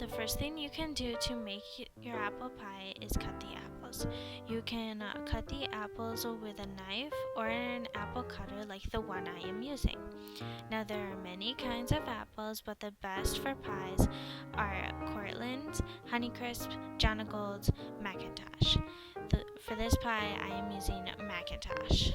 The first thing you can do to make your apple pie is cut the apples. You can cut the apples with a knife or an apple cutter like the one I am using. Now there are many kinds of apples, but the best for pies are Cortland's, Honeycrisp, Jonagolds, Macintosh. For this pie I am using Macintosh.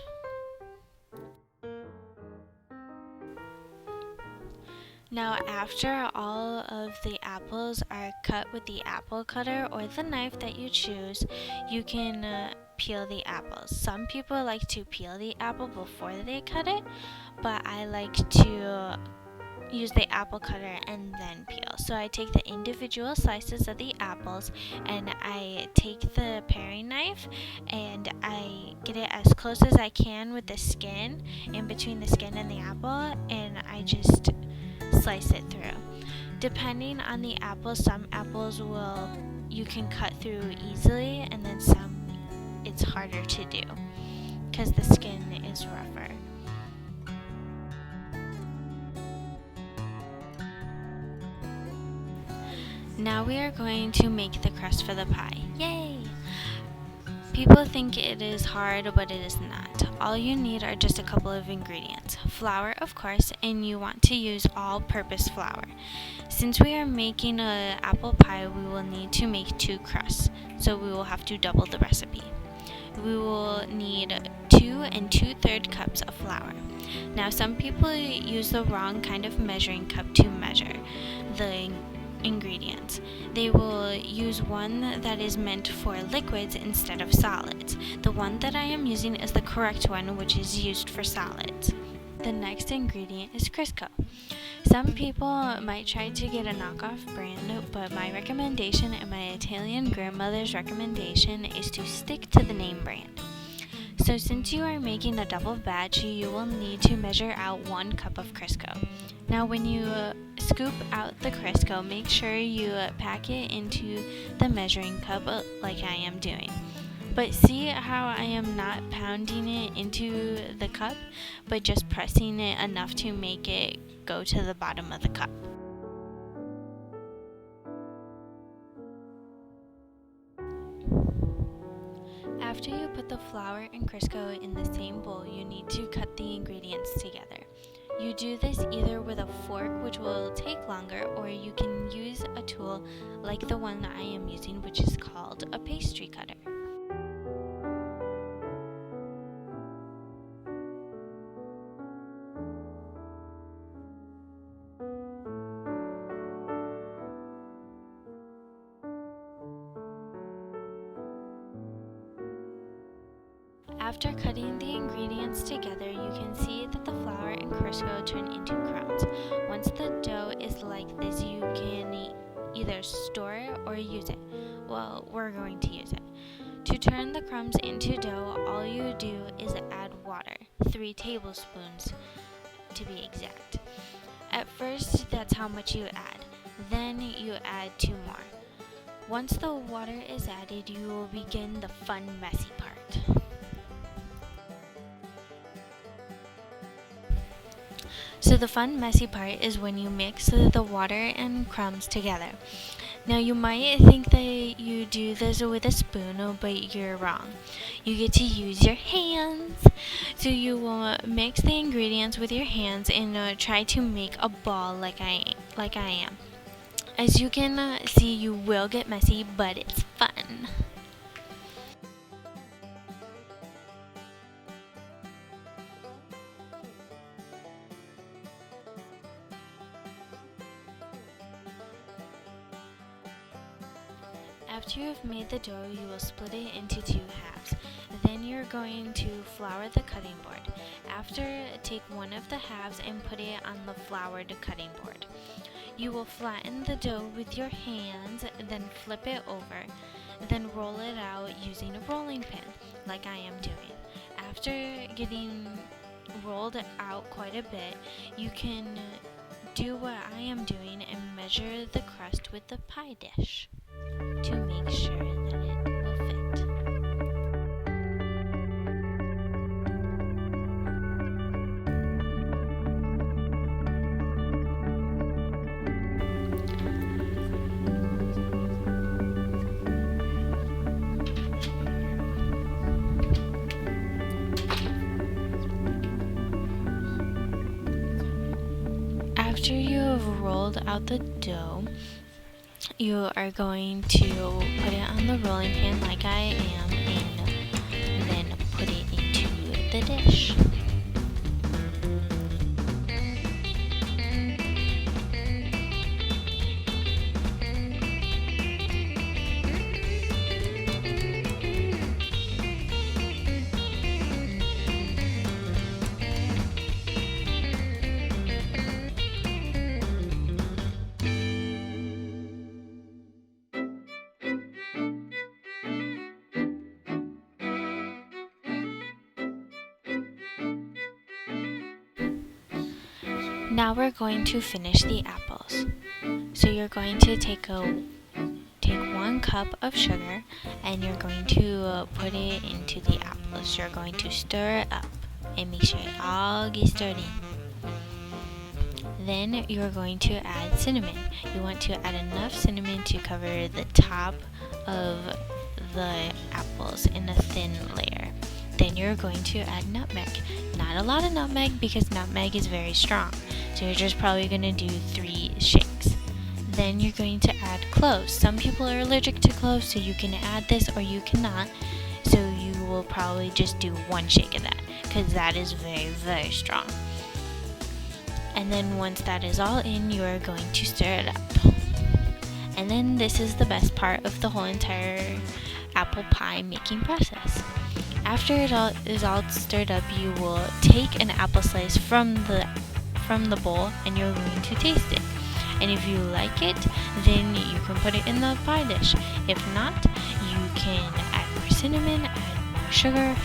Now after all of the apples are cut with the apple cutter or the knife that you choose, you can peel the apples. Some people like to peel the apple before they cut it, but I like to use the apple cutter and then peel. So I take the individual slices of the apples and I take the paring knife and I get it as close as I can with the skin, in between the skin and the apple, and I just slice it through. Depending on the apple, some apples you can cut through easily, and then some it's harder to do because the skin is rougher. Now we are going to make the crust for the pie. Yay! People think it is hard, but it is not. All you need are just a couple of ingredients. Flour, of course, and you want to use all-purpose flour. Since we are making an apple pie, we will need to make 2 crusts, so we will have to double the recipe. We will need 2 2/3 cups of flour. Now, some people use the wrong kind of measuring cup to measure the ingredients. They will use one that is meant for liquids instead of solids. The one that I am using is the correct one, which is used for solids. The next ingredient is Crisco. Some people might try to get a knockoff brand, but my recommendation and my Italian grandmother's recommendation is to stick to the name brand. So since you are making a double batch, you will need to measure out 1 cup of Crisco. Now when you scoop out the Crisco, make sure you pack it into the measuring cup like I am doing. But see how I am not pounding it into the cup, but just pressing it enough to make it go to the bottom of the cup. After you put the flour and Crisco in the same bowl, you need to cut the ingredients together. You do this either with a fork, which will take longer, or you can use a tool like the one I am using, which is called a pastry cutter. After cutting the ingredients together, you can see that the flour and Crisco turn into crumbs. Once the dough is like this, you can either store it or use it. Well, we're going to use it. To turn the crumbs into dough, all you do is add water, 3 tablespoons to be exact. At first, that's how much you add. Then you add 2 more. Once the water is added, you will begin the fun, messy part. So the fun, messy part is when you mix the water and crumbs together. Now you might think that you do this with a spoon, but you're wrong. You get to use your hands. So you will mix the ingredients with your hands and try to make a ball like I am. As you can see, you will get messy, but it's fun. After you have made the dough, you will split it into 2 halves. Then you're going to flour the cutting board. After, take one of the halves and put it on the floured cutting board. You will flatten the dough with your hands, then flip it over. Then roll it out using a rolling pin, like I am doing. After getting rolled out quite a bit, you can do what I am doing and measure the crust with the pie dish to make sure that it will fit. After you have rolled out the dough, you are going to put it on the rolling pin like I am, and then put it into the dish. Now we're going to finish the apples. So you're going to take 1 cup of sugar, and you're going to put it into the apples. You're going to stir it up and make sure it all gets stirred in. Then you're going to add cinnamon. You want to add enough cinnamon to cover the top of the apples in a thin layer. Then you're going to add nutmeg. Not a lot of nutmeg because nutmeg is very strong. So you're just probably going to do 3 shakes. Then you're going to add cloves. Some people are allergic to cloves, so you can add this or you cannot. So you will probably just do 1 shake of that because that is very, very strong. And then once that is all in, you are going to stir it up. And then this is the best part of the whole entire apple pie making process. After it all is all stirred up, you will take an apple slice from the bowl and you're going to taste it. And if you like it, then you can put it in the pie dish. If not, you can add more cinnamon, add more sugar.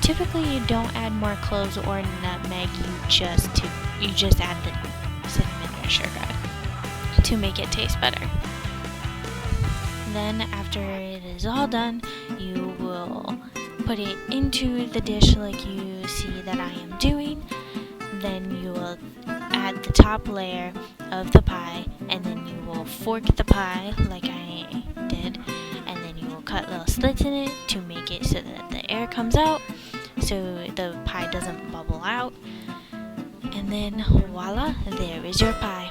Typically, you don't add more cloves or nutmeg. You just add the cinnamon or sugar to make it taste better. Then after it is all done, you will put it into the dish like you see that I am doing. Then you will add the top layer of the pie, and then you will fork the pie like I did, and then you will cut little slits in it to make it so that the air comes out so the pie doesn't bubble out. And then voila, there is your pie.